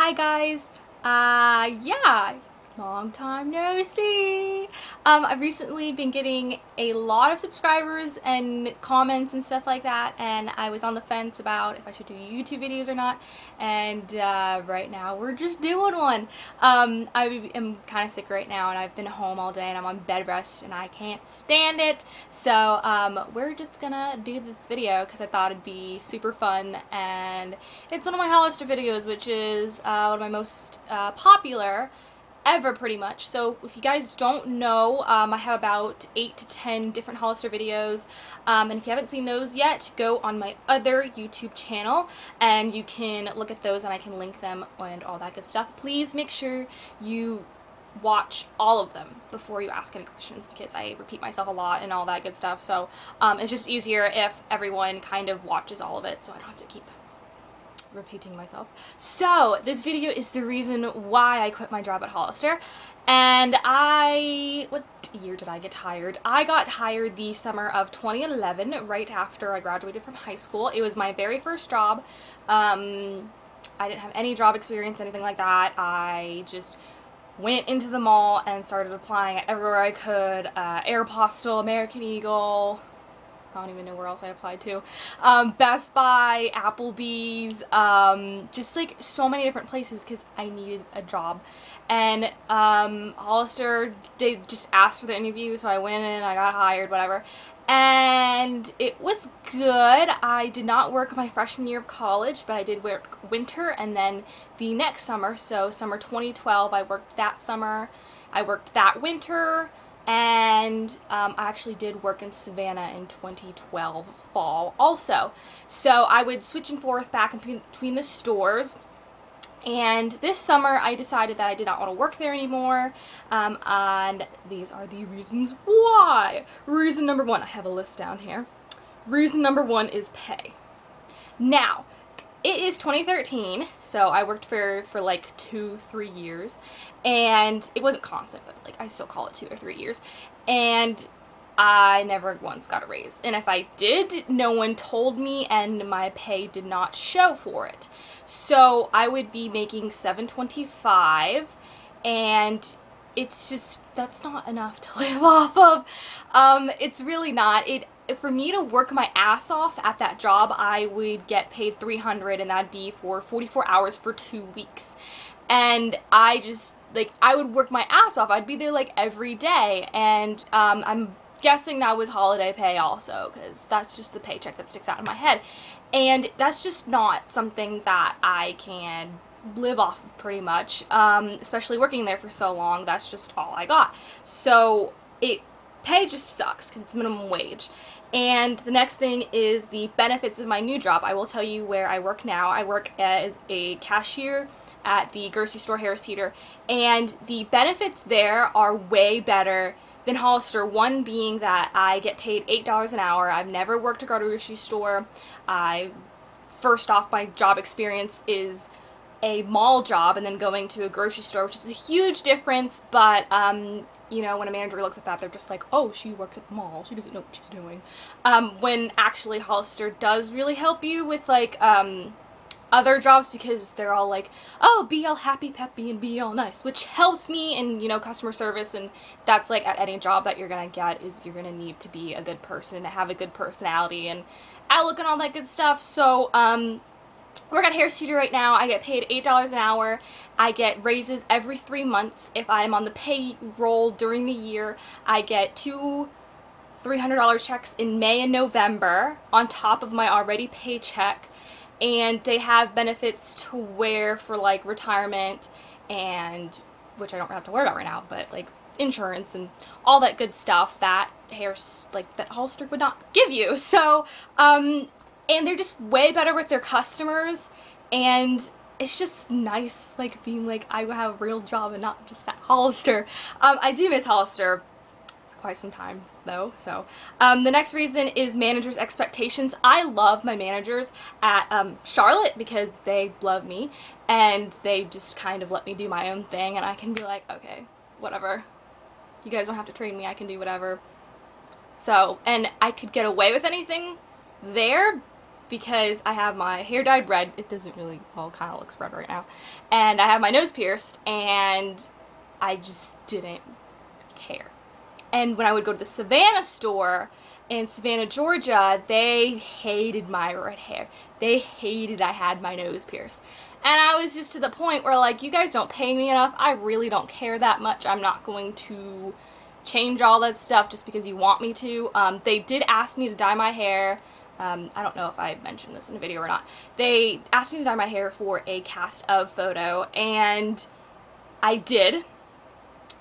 Hi guys. Yeah, long time no see. I've recently been getting a lot of subscribers and comments and stuff like that, and I was on the fence about if I should do YouTube videos or not, and right now we're just doing one. I am kind of sick right now, and I've been home all day, and I'm on bed rest, and I can't stand it, so we're just gonna do this video because I thought it'd be super fun, and it's one of my Hollister videos, which is one of my most popular ever, pretty much. So if you guys don't know, I have about 8 to 10 different Hollister videos, and if you haven't seen those yet, go on my other YouTube channel and you can look at those and I can link them and all that good stuff. Please make sure you watch all of them before you ask any questions, because I repeat myself a lot and all that good stuff, so it's just easier if everyone kind of watches all of it so I don't have to keep repeating myself. So this video is the reason why I quit my job at Hollister, and what year did I get hired? I got hired the summer of 2011, right after I graduated from high school. It was my very first job. I didn't have any job experience, anything like that. I just went into the mall and started applying everywhere I could. Aeropostale, American Eagle, I don't even know where else I applied to. Best Buy, Applebee's, just like so many different places because I needed a job. And Hollister, they just asked for the interview, so I went in, I got hired, whatever. And it was good. I did not work my freshman year of college, but I did work winter and then the next summer. So summer 2012, I worked that summer. I worked that winter. And I actually did work in Savannah in 2012 fall also. So I would switch and forth back between the stores. And this summer I decided that I did not want to work there anymore, and these are the reasons why. Reason number one, I have a list down here. Reason number one is pay. Now, it is 2013, so I worked for like 2-3 years, and it wasn't constant, but like I still call it 2 or 3 years, and I never once got a raise. And if I did, no one told me, and my pay did not show for it. So I would be making $7.25, and it's just, that's not enough to live off of. It's really not. For me to work my ass off at that job, I would get paid $300, and that'd be for 44 hours for 2 weeks. And I just, like, I would work my ass off. I'd be there like every day, and I'm guessing that was holiday pay also, because that's just the paycheck that sticks out in my head. And that's just not something that I can live off of, pretty much, especially working there for so long. That's just all I got. So pay just sucks because it's minimum wage. And the next thing is the benefits of my new job. I will tell you where I work now. I work as a cashier at the grocery store Harris Teeter, and the benefits there are way better than Hollister. One being that I get paid $8 an hour. I've never worked at a grocery store. First off, my job experience is a mall job and then going to a grocery store, which is a huge difference, but you know, when a manager looks at that, they're just like, oh, she worked at the mall, she doesn't know what she's doing. When actually Hollister does really help you with like other jobs, because they're all like, oh, be all happy peppy and be all nice, which helps me in, you know, customer service, and that's like at any job that you're gonna get, is you're gonna need to be a good person, to have a good personality and outlook and all that good stuff. So I work at Harris Teeter right now. I get paid $8 an hour. I get raises every 3 months. If I'm on the payroll during the year, I get 2 $300 checks in May and November on top of my already paycheck. And they have benefits to where for like retirement, and which I don't have to worry about right now, but like insurance and all that good stuff that that Hollister would not give you. So and they're just way better with their customers, and it's just nice like being like I have a real job and not just at Hollister. I do miss Hollister quite sometimes though. So the next reason is managers' expectations. I love my managers at Charlotte because they love me and they just kind of let me do my own thing, and I can be like, okay, whatever, you guys don't have to train me, I can do whatever. So, and I could get away with anything there because I have my hair dyed red. It doesn't really, well, it kind of looks red right now. And I have my nose pierced, and I just didn't care. And when I would go to the Savannah store in Savannah, Georgia, they hated my red hair. They hated I had my nose pierced. And I was just to the point where, like, you guys don't pay me enough. I really don't care that much. I'm not going to change all that stuff just because you want me to. They did ask me to dye my hair. I don't know if I mentioned this in the video or not. They asked me to dye my hair for a cast of photo, and I did.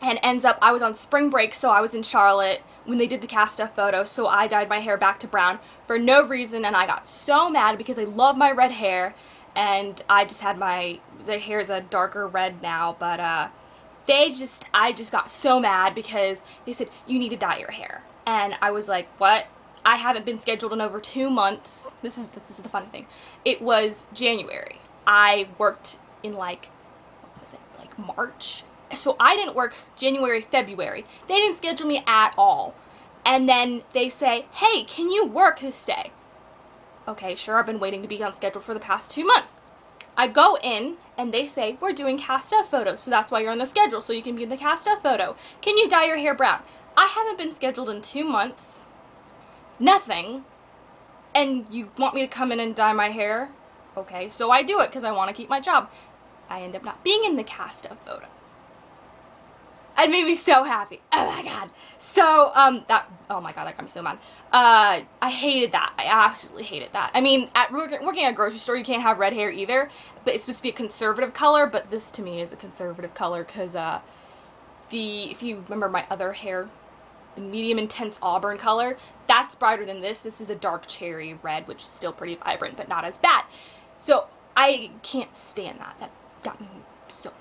And ends up, I was on spring break, so I was in Charlotte when they did the cast of photo, so I dyed my hair back to brown for no reason, and I got so mad because I love my red hair, and I just had the hair is a darker red now, but I just got so mad because they said, you need to dye your hair. And I was like, what? I haven't been scheduled in over 2 months. This is the funny thing. It was January. I worked in like, what was it, like March? So I didn't work January, February. They didn't schedule me at all. And then they say, hey, can you work this day? Okay, sure, I've been waiting to be on schedule for the past 2 months. I go in, and they say, we're doing cast of photos, so that's why you're on the schedule, so you can be in the cast of photo. Can you dye your hair brown? I haven't been scheduled in 2 months. Nothing. And you want me to come in and dye my hair? Okay, so I do it because I want to keep my job. I end up not being in the cast of photo. It made me so happy. Oh my god. So, oh my god, that got me so mad. I hated that. I absolutely hated that. I mean, working at a grocery store, you can't have red hair either, but it's supposed to be a conservative color, but this to me is a conservative color because, if you remember my other hair, the medium intense auburn color, that's brighter than this. This is a dark cherry red, which is still pretty vibrant, but not as bad. So, I can't stand that. That got me so mad.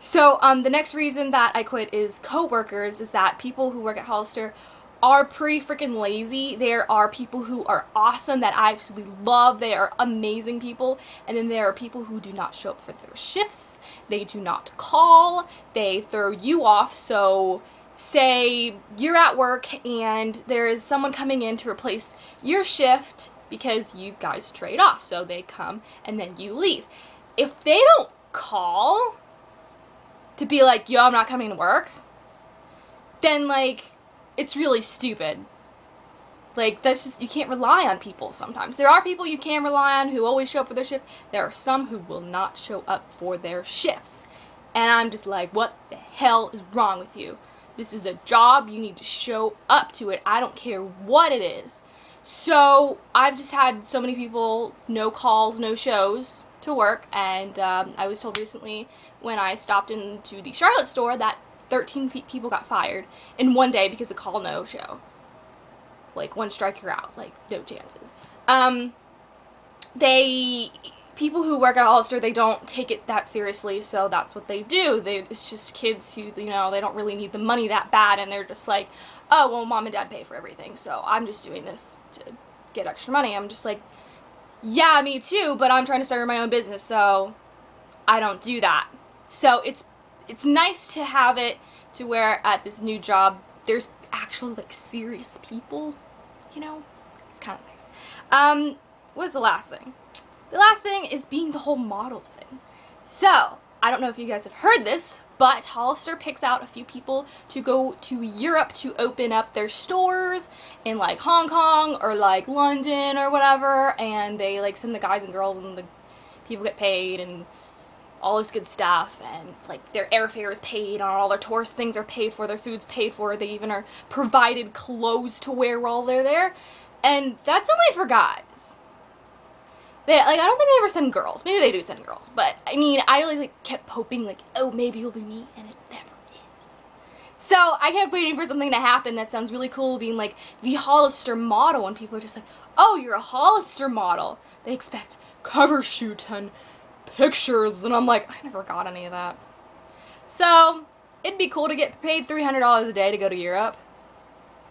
So, the next reason that I quit is coworkers, is that people who work at Hollister are pretty freaking lazy. There are people who are awesome that I absolutely love. They are amazing people. And then there are people who do not show up for their shifts. They do not call. They throw you off. So, say you're at work and there is someone coming in to replace your shift because you guys trade off. So, they come and then you leave. If they don't call to be like, yo, I'm not coming to work, then, like, it's really stupid. Like, that's just, you can't rely on people sometimes. There are people you can rely on who always show up for their shift. There are some who will not show up for their shifts. And I'm just like, what the hell is wrong with you? This is a job. You need to show up to it. I don't care what it is. So, I've just had so many people, no calls, no shows to work, and I was told recently when I stopped into the Charlotte store that 13 people got fired in one day because of call no show. Like, one strike you're out, like, no chances. People who work at Hollister, they don't take it that seriously, so that's what they do. It's just kids who, you know, they don't really need the money that bad, and they're just like, oh, well, mom and dad pay for everything, so I'm just doing this to get extra money. I'm just like, yeah, me too, but I'm trying to start my own business, so I don't do that. So it's nice to have it to where at this new job there's actually, like, serious people, you know? It's kind of nice. What's the last thing? The last thing is being the whole model thing. So, I don't know if you guys have heard this, but Hollister picks out a few people to go to Europe to open up their stores in, like, Hong Kong or, like, London or whatever, and they, like, send the guys and girls and the people get paid and all this good stuff, and, like, their airfare is paid, and all their tourist things are paid for, their food's paid for, they even are provided clothes to wear while they're there, and that's only for guys. I don't think they ever send girls. Maybe they do send girls, but, I mean, I, like, kept hoping, like, oh, maybe it'll be me, and it never is. So, I kept waiting for something to happen that sounds really cool, being, like, the Hollister model, and people are just like, oh, you're a Hollister model. They expect cover shoot and pictures, and I'm like, I never got any of that. So, it'd be cool to get paid $300 a day to go to Europe,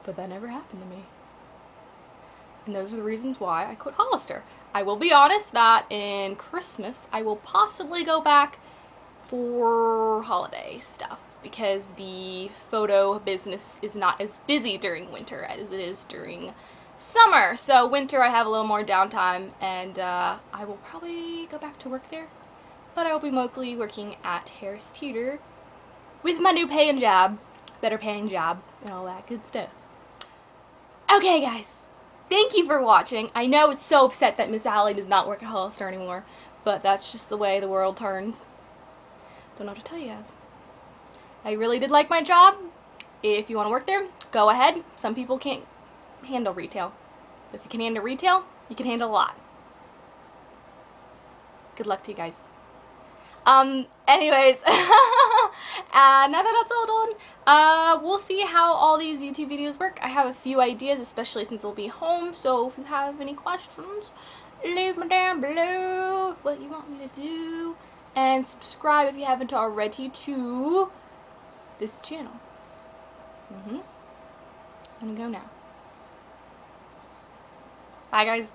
but that never happened to me. And those are the reasons why I quit Hollister. I will be honest that in Christmas, I will possibly go back for holiday stuff, because the photo business is not as busy during winter as it is during summer. So winter I have a little more downtime, and I will probably go back to work there. But I will be mostly working at Harris Teeter with my new paying job, better paying job, and all that good stuff. Okay guys, thank you for watching. I know it's so upset that Miss Allie does not work at Hollister anymore, but that's just the way the world turns. Don't know what to tell you guys. I really did like my job. If you want to work there, go ahead. Some people can't handle retail. But if you can handle retail, you can handle a lot. Good luck to you guys. Anyways, now that that's all done, we'll see how all these YouTube videos work. I have a few ideas, especially since I'll be home, so if you have any questions, leave them down below what you want me to do, and subscribe if you haven't already to this channel. I'm gonna go now. Bye guys.